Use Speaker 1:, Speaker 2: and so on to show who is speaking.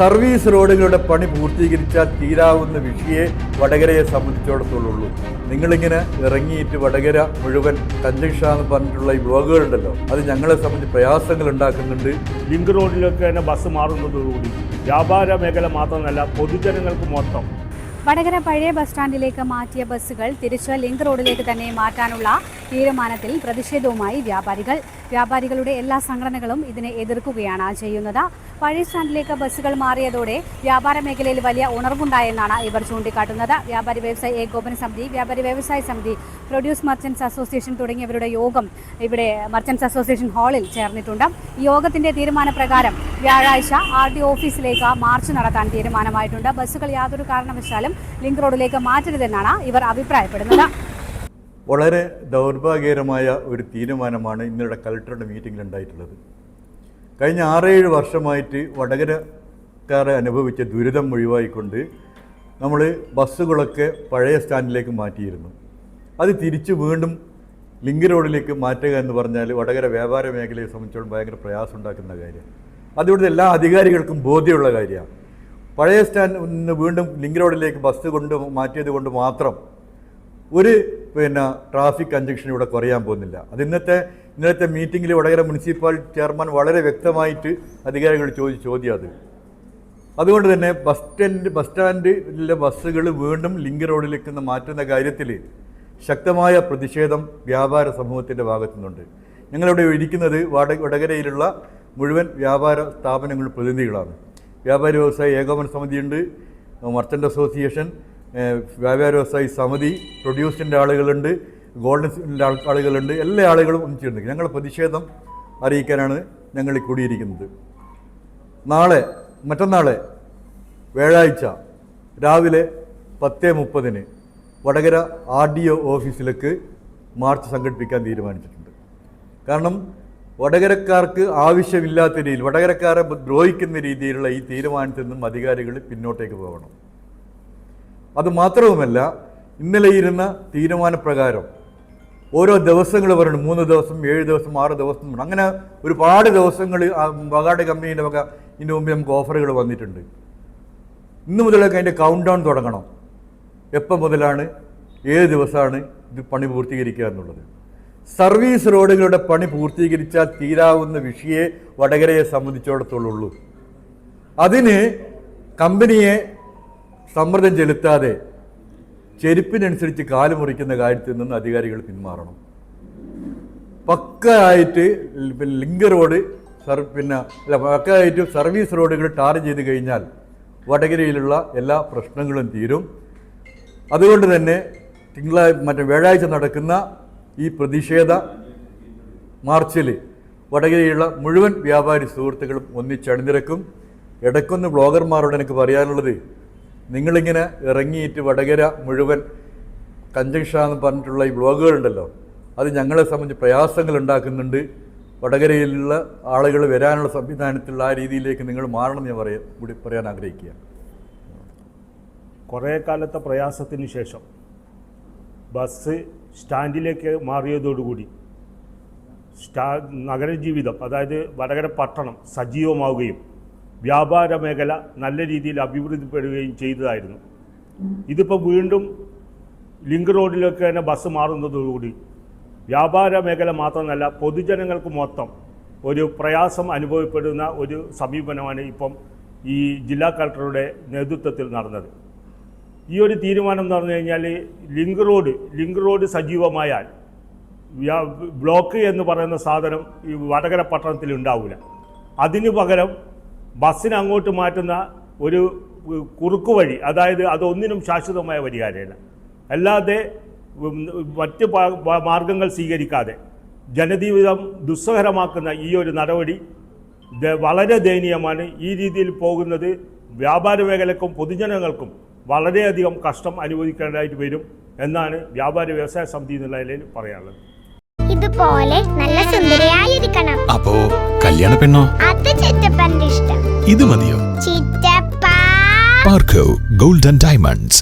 Speaker 1: Service റോഡുകളുടെ പണി പൂർത്തീകരിച്ചാൽ തീരാവുന്ന വിഷയെ വടകരയെ സംബന്ധിച്ചിടത്തോളൂ. നിങ്ങളിങ്ങനെ ഇറങ്ങിയിട്ട് വടകര മുഴുവൻ കഞ്ചക്ഷാന്ന് പറഞ്ഞിട്ടുള്ള ഈ ബ്ലോഗുകളുണ്ടല്ലോ, അത് ഞങ്ങളെ സംബന്ധിച്ച് പ്രയാസങ്ങൾ ഉണ്ടാക്കുന്നുണ്ട്.
Speaker 2: ലിങ്ക് റോഡിലൊക്കെ തന്നെ ബസ് മാറുന്നതോടുകൂടി വ്യാപാര മേഖല മാത്രമല്ല പൊതുജനങ്ങൾക്ക് മൊത്തം.
Speaker 3: വടകര പഴയ ബസ് സ്റ്റാൻഡിലേക്ക് മാറ്റിയ ബസ്സുകൾ തിരിച്ച് ലിങ്ക് റോഡിലേക്ക് തന്നെ മാറ്റാനുള്ള തീരുമാനത്തിൽ പ്രതിഷേധവുമായി വ്യാപാരികളുടെ എല്ലാ സംഘടനകളും ഇതിനെ എതിർക്കുകയാണ് ചെയ്യുന്നത്. പഴയ സ്റ്റാൻഡിലേക്ക് ബസ്സുകൾ മാറിയതോടെ വ്യാപാര മേഖലയിൽ വലിയ ഉണർവുണ്ടായെന്നാണ് ഇവർ ചൂണ്ടിക്കാട്ടുന്നത്. വ്യാപാരി വ്യവസായ ഏകോപന സമിതി, വ്യാപാരി വ്യവസായ സമിതി, പ്രൊഡ്യൂസ് മർച്ചൻസ് അസോസിയേഷൻ തുടങ്ങിയവരുടെ യോഗം ഇവിടെ മർച്ചൻസ് അസോസിയേഷൻ ഹാളിൽ ചേർന്നിട്ടുണ്ട്. ഈ യോഗത്തിന്റെ തീരുമാനപ്രകാരം വ്യാഴാഴ്ച RDO ഓഫീസിലേക്ക് മാർച്ച് നടത്താൻ തീരുമാനമായിട്ടുണ്ട്. ബസ്സുകൾ യാതൊരു കാരണവശാലും ലിങ്ക് റോഡിലേക്ക് മാറ്റരുതെന്നാണ് ഇവർ അഭിപ്രായപ്പെടുന്നത്.
Speaker 1: വളരെ ദൗർഭാഗ്യകരമായ ഒരു തീരുമാനമാണ് ഇന്നലെ കളക്ടറുടെ മീറ്റിംഗിൽ ഉണ്ടായിട്ടുള്ളത്. കഴിഞ്ഞ 6-7 വർഷമായിട്ട് വടകരക്കാരെ അനുഭവിച്ച ദുരിതം ഒഴിവായിക്കൊണ്ട് നമ്മൾ ബസ്സുകളൊക്കെ പഴയ സ്റ്റാൻഡിലേക്ക് മാറ്റിയിരുന്നു. അത് തിരിച്ച് വീണ്ടും ലിങ്ക് റോഡിലേക്ക് മാറ്റുക എന്ന് പറഞ്ഞാൽ വടകര വ്യാപാര മേഖലയെ സംബന്ധിച്ചോളം ഭയങ്കര പ്രയാസം ഉണ്ടാക്കുന്ന കാര്യം. അതിവിടുത്തെ എല്ലാ അധികാരികൾക്കും ബോധ്യമുള്ള കാര്യമാണ്. പഴയ സ്റ്റാൻഡിൽ നിന്ന് വീണ്ടും ലിങ്ക് റോഡിലേക്ക് ബസ് കൊണ്ട് മാറ്റിയത് കൊണ്ട് മാത്രം ഒരു ട്രാഫിക് കഞ്ചക്ഷൻ ഇവിടെ കുറയാൻ പോകുന്നില്ല. അത് ഇന്നലത്തെ മീറ്റിങ്ങിൽ വടകര മുനിസിപ്പാലിറ്റി ചെയർമാൻ വളരെ വ്യക്തമായിട്ട് അധികാരികൾ ചോദിച്ച ചോദ്യം അത്. അതുകൊണ്ട് തന്നെ ബസ് സ്റ്റാൻഡിലെ ബസ്സുകൾ വീണ്ടും ലിങ്ക് റോഡിലേക്ക് മാറ്റുന്ന കാര്യത്തിൽ ശക്തമായ പ്രതിഷേധം വ്യാപാര സമൂഹത്തിൻ്റെ ഭാഗത്തു നിന്നുണ്ട്. ഞങ്ങളിവിടെ ഇരിക്കുന്നത് വടകരയിലുള്ള മുഴുവൻ വ്യാപാര സ്ഥാപനങ്ങളുടെ പ്രതിനിധികളാണ്. വ്യാപാരി വ്യവസായ ഏകോപന സമിതിയുണ്ട്, മർച്ചൻ്റ് അസോസിയേഷൻ, വ്യാപാര വ്യവസായ സമിതി, പ്രൊഡ്യൂസിൻ്റെ ആളുകളുണ്ട്, ഗോൾഡൻ്റെ ആളുകളുണ്ട്. എല്ലാ ആളുകളും ഒന്നിച്ചിട്ടുണ്ട്. ഞങ്ങളുടെ പ്രതിഷേധം അറിയിക്കാനാണ് ഞങ്ങൾ കൂടിയിരിക്കുന്നത്. മറ്റന്നാൾ വ്യാഴാഴ്ച രാവിലെ 10:30 വടകര RDO ഓഫീസിലേക്ക് മാർച്ച് സംഘടിപ്പിക്കാൻ തീരുമാനിച്ചിട്ടുണ്ട്. കാരണം വടകരക്കാർക്ക് ആവശ്യമില്ലാത്ത രീതിയിൽ വടകരക്കാരെ ദ്രോഹിക്കുന്ന രീതിയിലുള്ള ഈ തീരുമാനത്തിൽ നിന്നും അധികാരികൾ പിന്നോട്ടേക്ക് പോകണം. അതുമാത്രവുമല്ല, ഇന്നലെ ഇരുന്ന തീരുമാനപ്രകാരം ഓരോ ദിവസങ്ങൾ പറയുന്നത് 3 ദിവസം, 7 ദിവസം, 6 ദിവസം, അങ്ങനെ ഒരുപാട് ദിവസങ്ങൾ വകാട് കമ്പനീൻ്റെ വക ഇതിന് മുമ്പ് നമുക്ക് ഓഫറുകൾ വന്നിട്ടുണ്ട്. ഇന്ന് മുതലൊക്കെ അതിൻ്റെ കൗണ്ട് ഡൗൺ തുടങ്ങണം. എപ്പം മുതലാണ്, ഏത് ദിവസമാണ് ഇത് പണി പൂർത്തീകരിക്കുക എന്നുള്ളത്. സർവീസ് റോഡുകളുടെ പണി പൂർത്തീകരിച്ചാൽ തീരാവുന്ന വിഷയെ വടകരയെ സംബന്ധിച്ചിടത്തോളൂ. അതിന് കമ്പനിയെ സമ്മർദ്ദം ചെലുത്താതെ ചെരുപ്പിനനുസരിച്ച് കാല് മുറിക്കുന്ന കാര്യത്തിൽ നിന്ന് അധികാരികൾ പിന്മാറണം. പക്കയായിട്ട് ലിങ്ക് റോഡ് പക്കയായിട്ട് സർവീസ് റോഡുകൾ ടാർ ചെയ്ത് കഴിഞ്ഞാൽ വടകരയിലുള്ള എല്ലാ പ്രശ്നങ്ങളും തീരും. അതുകൊണ്ട് തന്നെ വ്യാഴാഴ്ച നടക്കുന്ന ഈ പ്രതിഷേധ മാർച്ചിൽ വടകരയിലുള്ള മുഴുവൻ വ്യാപാരി സുഹൃത്തുക്കളും ഒന്നിച്ചണിനിരക്കും. ഇടയ്ക്കൊന്ന് ബ്ലോഗർമാരോട് എനിക്ക് പറയാനുള്ളത്, നിങ്ങളിങ്ങനെ ഇറങ്ങിയിട്ട് വടകര മുഴുവൻ കഞ്ചക്ഷാന്ന് പറഞ്ഞിട്ടുള്ള ഈ ബ്ലോഗുകളുണ്ടല്ലോ, അത് ഞങ്ങളെ സംബന്ധിച്ച് പ്രയാസങ്ങൾ ഉണ്ടാക്കുന്നുണ്ട്. വടകരയിലുള്ള ആളുകൾ വരാനുള്ള സംവിധാനത്തിലുള്ള ആ രീതിയിലേക്ക് നിങ്ങൾ മാറണം എന്ന് കൂടി പറയാൻ ആഗ്രഹിക്കുക.
Speaker 2: കുറേ കാലത്തെ പ്രയാസത്തിന് ശേഷം ബസ് സ്റ്റാൻഡിലേക്ക് മാറിയതോടുകൂടി നഗരജീവിതം, അതായത് വടകര പട്ടണം സജീവമാവുകയും വ്യാപാര മേഖല നല്ല രീതിയിൽ അഭിവൃദ്ധിപ്പെടുകയും ചെയ്തതായിരുന്നു. ഇതിപ്പോൾ വീണ്ടും ലിങ്ക് റോഡിലൊക്കെ തന്നെ ബസ് മാറുന്നതോടുകൂടി വ്യാപാര മേഖല മാത്രമല്ല പൊതുജനങ്ങൾക്ക് മൊത്തം ഒരു പ്രയാസം അനുഭവപ്പെടുന്ന ഒരു സമീപനമാണ് ഇപ്പം ഈ ജില്ലാ കളക്ടറുടെ നേതൃത്വത്തിൽ നടന്നത്. ഈ ഒരു തീരുമാനം എന്ന് പറഞ്ഞു കഴിഞ്ഞാൽ ലിങ്ക് റോഡ് സജീവമായാൽ ബ്ലോക്ക് എന്ന് പറയുന്ന സാധനം ഈ വടകര പട്ടണത്തിൽ ഉണ്ടാവില്ല. അതിനു പകരം ബസ്സിന് അങ്ങോട്ട് മാറ്റുന്ന ഒരു കുറുക്കു വഴി, അതായത് അതൊന്നിനും ശാശ്വതമായ പരിഹാരമല്ല. അല്ലാതെ മറ്റ് മാർഗങ്ങൾ സ്വീകരിക്കാതെ ജനജീവിതം ദുസ്സഹരമാക്കുന്ന ഈ ഒരു നടപടി വളരെ ദയനീയമാണ്. ഈ രീതിയിൽ പോകുന്നത് വ്യാപാര മേഖലക്കും പൊതുജനങ്ങൾക്കും വളരെയധികം കഷ്ടം അനുഭവിക്കേണ്ടതായിട്ട് വരും എന്നാണ് വ്യാപാരി വ്യവസായ സമിതി എന്നുള്ള നിലയിൽ പറയാനുള്ളത്.
Speaker 4: ഇതുപോലെ നല്ല സുന്ദരിയായിരിക്കണം.
Speaker 5: അപ്പോ കല്യാണ പെണ്ണോ?
Speaker 4: അത് ചിറ്റപ്പന്റെ ഇഷ്ടം.
Speaker 5: ഇത് മതിയോ?
Speaker 4: ചിറ്റപ്പ.
Speaker 5: പാർക്കോ ഗോൾഡ് ആൻഡ് ഡയമണ്ട്സ്.